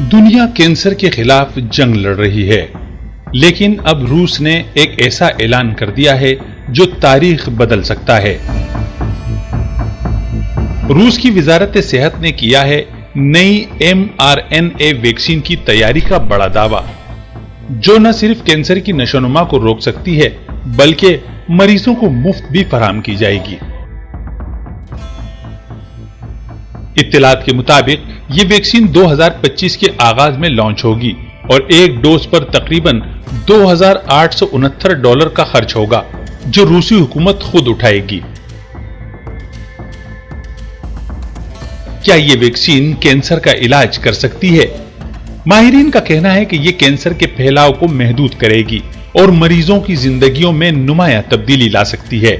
दुनिया कैंसर के खिलाफ जंग लड़ रही है, लेकिन अब रूस ने एक ऐसा ऐलान कर दिया है जो तारीख बदल सकता है। रूस की वजारत सेहत ने किया है नई mRNA वैक्सीन की तैयारी का बड़ा दावा, जो न सिर्फ कैंसर की नशोनुमा को रोक सकती है बल्कि मरीजों को मुफ्त भी फराहम की जाएगी। इत्तलात के मुताबिक ये वैक्सीन 2025 के आगाज में लॉन्च होगी और एक डोज पर तकरीबन $2,869 का खर्च होगा, जो रूसी हुकूमत खुद उठाएगी। क्या ये वैक्सीन कैंसर का इलाज कर सकती है? माहिरीन का कहना है कि ये कैंसर के फैलाव को महदूद करेगी और मरीजों की जिंदगियों में नुमाया तब्दीली ला सकती है।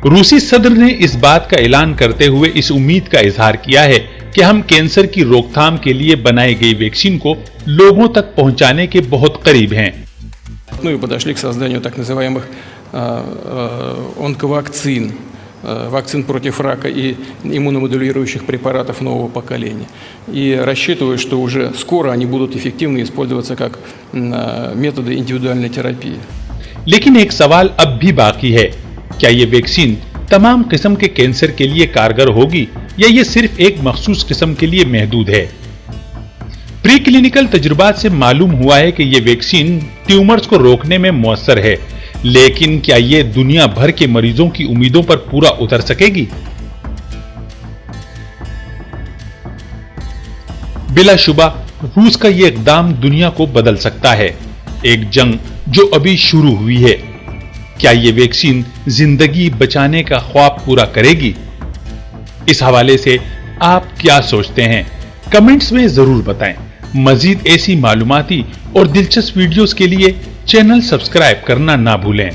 रूसी सदर ने इस बात का ऐलान करते हुए इस उम्मीद का इजहार किया है कि हम कैंसर की रोकथाम के लिए बनाई गई वैक्सीन को लोगों तक पहुंचाने के बहुत करीब हैं। Ну и подошли к созданию так называемых онковакцин, вакцин против рака и иммуномодулирующих препаратов нового поколения. И рассчитываю, что уже скоро они будут эффективно использоваться как методы индивидуальной терапии. लेकिन एक सवाल अब भी बाकी है, क्या ये वैक्सीन तमाम किस्म के कैंसर के लिए कारगर होगी या ये सिर्फ एक मखसूस किस्म के लिए महदूद है? प्री क्लिनिकल तजुर्बात से मालूम हुआ है कि ये वैक्सीन ट्यूमर्स को रोकने में मुअस्सर है, लेकिन क्या ये दुनिया भर के मरीजों की उम्मीदों पर पूरा उतर सकेगी? बिलाशुबा रूस का ये इक़दाम दुनिया को बदल सकता है, एक जंग जो अभी शुरू हुई है। क्या ये वैक्सीन जिंदगी बचाने का ख्वाब पूरा करेगी? इस हवाले से आप क्या सोचते हैं? कमेंट्स में जरूर बताएं। मजीद ऐसी मालूमाती और दिलचस्प वीडियोस के लिए चैनल सब्सक्राइब करना ना भूलें।